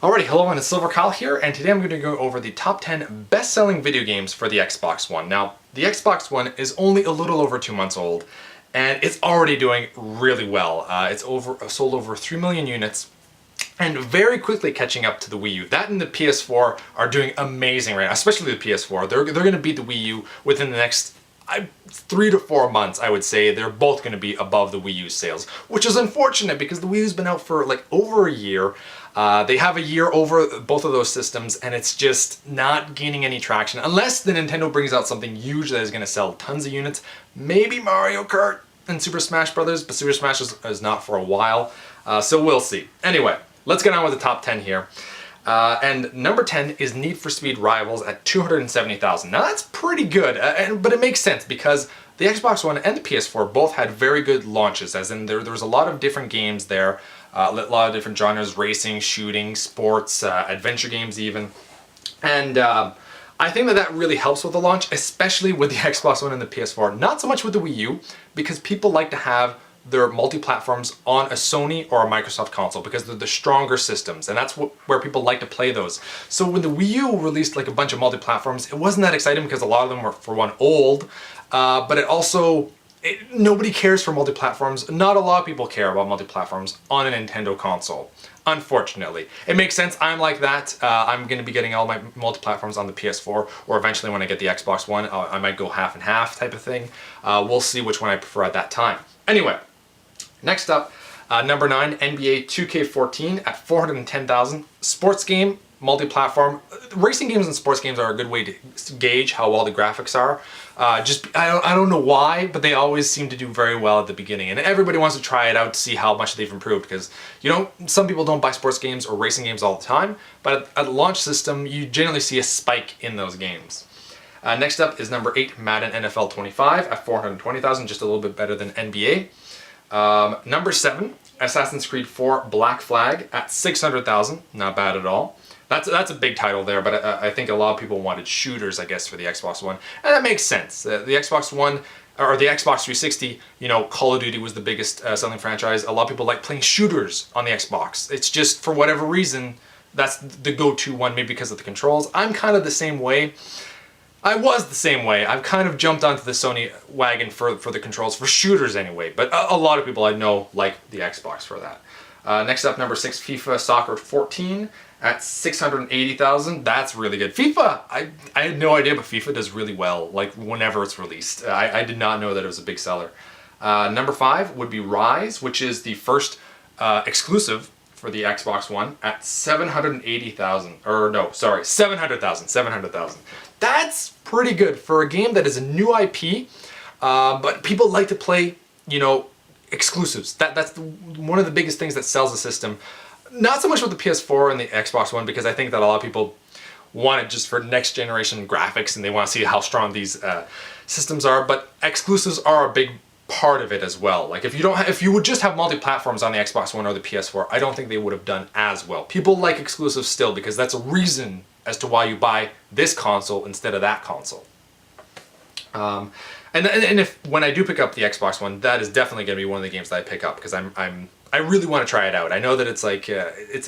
Alrighty, hello, it's Silver Kyle here, and today I'm going to go over the top 10 best-selling video games for the Xbox One. Now, the Xbox One is only a little over 2 months old, and it's already doing really well. It's sold over 3 million units, and very quickly catching up to the Wii U. That and the PS4 are doing amazing right now, especially the PS4. They're going to beat the Wii U within the next 3 to 4 months, I would say. They're both going to be above the Wii U sales, which is unfortunate because the Wii U's been out for like over a year. They have a year over both of those systems, and it's just not gaining any traction unless the Nintendo brings out something huge that is going to sell tons of units. Maybe Mario Kart and Super Smash Brothers, but Super Smash is not for a while, so we'll see. Anyway, let's get on with the top 10 here. And number 10 is Need for Speed Rivals at 270,000. Now that's pretty good, but it makes sense because the Xbox One and the PS4 both had very good launches, as in there was a lot of different games there, a lot of different genres: racing, shooting, sports, adventure games even. And I think that really helps with the launch, especially with the Xbox One and the PS4. Not so much with the Wii U, because people like to have their multi-platforms on a Sony or a Microsoft console because they're the stronger systems, and that's where people like to play those. So when the Wii U released like a bunch of multi-platforms, it wasn't that exciting because a lot of them were, for one, old, but it also, nobody cares for multi-platforms. Not a lot of people care about multi-platforms on a Nintendo console, unfortunately. It makes sense, I'm like that. I'm going to be getting all my multi-platforms on the PS4, or eventually when I get the Xbox One, I might go half and half type of thing. We'll see which one I prefer at that time. Anyway, next up, number 9, NBA 2K14 at 410,000. Sports game, multi-platform. Racing games and sports games are a good way to gauge how well the graphics are. I don't know why, but they always seem to do very well at the beginning, and everybody wants to try it out to see how much they've improved, because some people don't buy sports games or racing games all the time, but at the launch system, you generally see a spike in those games. Next up is number 8, Madden NFL 25 at 420,000, just a little bit better than NBA. Number 7, Assassin's Creed 4 Black Flag at 600,000, not bad at all. That's a big title there, but I think a lot of people wanted shooters, I guess, for the Xbox One, and that makes sense. The Xbox One, or the Xbox 360, Call of Duty was the biggest selling franchise. A lot of people like playing shooters on the Xbox. It's just, for whatever reason, that's the go-to one, maybe because of the controls. I'm kind of the same way. I was the same way. I've kind of jumped onto the Sony wagon for the controls, for shooters anyway, but a lot of people I know like the Xbox for that. Next up, number 6, FIFA Soccer 14 at 680,000. That's really good. FIFA, I had no idea, but FIFA does really well, like whenever it's released. I did not know that it was a big seller. Number 5 would be Rise, which is the first exclusive for the Xbox One at 780,000, or no, sorry, 700,000. That's pretty good for a game that is a new IP, but people like to play, exclusives. That's one of the biggest things that sells the system. Not so much with the PS4 and the Xbox One, because I think that a lot of people want it just for next generation graphics and they want to see how strong these systems are, but exclusives are a big part of it as well. Like if you would just have multi-platforms on the Xbox One or the PS4, I don't think they would have done as well. People like exclusives still because that's a reason as to why you buy this console instead of that console. And if when I do pick up the Xbox One, that is definitely going to be one of the games that I pick up because I really want to try it out. I know that it's like it's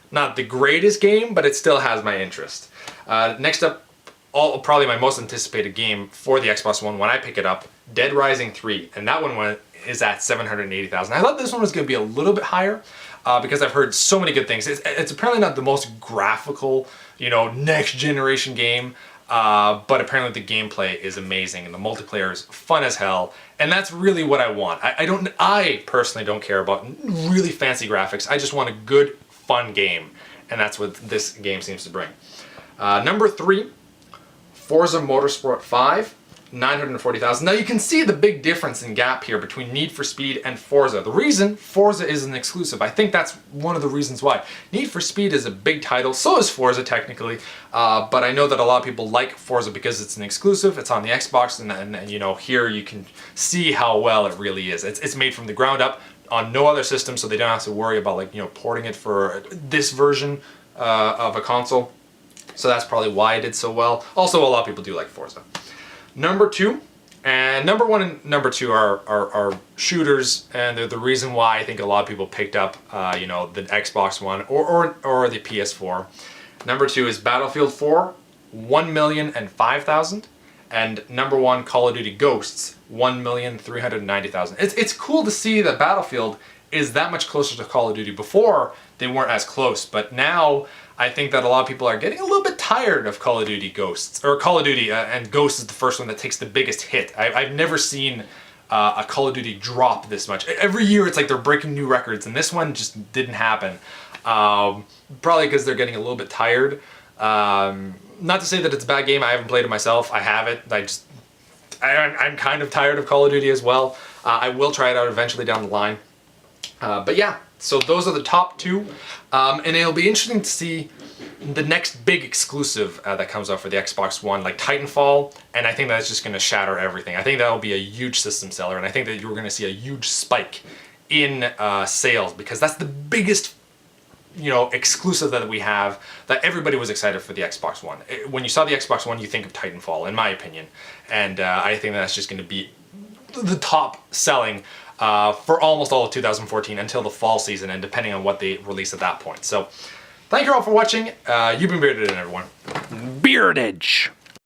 not the greatest game, but it still has my interest. Next up, probably my most anticipated game for the Xbox One when I pick it up, Dead Rising 3, and that one is at 780,000. I thought this one was going to be a little bit higher because I've heard so many good things. It's apparently not the most graphical, next generation game, but apparently the gameplay is amazing and the multiplayer is fun as hell, and that's really what I want. I personally don't care about really fancy graphics. I just want a good, fun game, and that's what this game seems to bring. Number 3, Forza Motorsport 5, 940,000. Now you can see the big difference in gap here between Need for Speed and Forza. The reason Forza is an exclusive, I think that's one of the reasons why. Need for Speed is a big title, so is Forza technically, but I know that a lot of people like Forza because it's an exclusive, it's on the Xbox, and here you can see how well it really is. It's made from the ground up on no other system, so they don't have to worry about porting it for this version of a console. So that's probably why it did so well. Also, a lot of people do like Forza. Number 2, And number one and number two are shooters, and they're the reason why I think a lot of people picked up, you know, the Xbox One or the PS4. Number two is Battlefield 4, 1,005,000, and number one, Call of Duty Ghosts, 1,390,000. It's cool to see that Battlefield is that much closer to Call of Duty. Before, they weren't as close, but now I think that a lot of people are getting a little bit tired of Call of Duty Ghosts, or Call of Duty, and Ghosts is the first one that takes the biggest hit. I've never seen a Call of Duty drop this much. Every year it's like they're breaking new records, and this one just didn't happen. Probably because they're getting a little bit tired. Not to say that it's a bad game. I haven't played it myself. I have it. I'm kind of tired of Call of Duty as well. I will try it out eventually down the line. But yeah, so those are the top two. And it'll be interesting to see the next big exclusive that comes out for the Xbox One, like Titanfall, and I think that's just going to shatter everything. I think that'll be a huge system seller, and I think that you're going to see a huge spike in sales, because that's the biggest, you know, exclusive that we have, that everybody was excited for the Xbox One. When you saw the Xbox One, you think of Titanfall, in my opinion, and I think that's just going to be the top selling for almost all of 2014 until the fall season, and depending on what they release at that point. So, thank you all for watching. You've been Bearded, everyone. Beardage!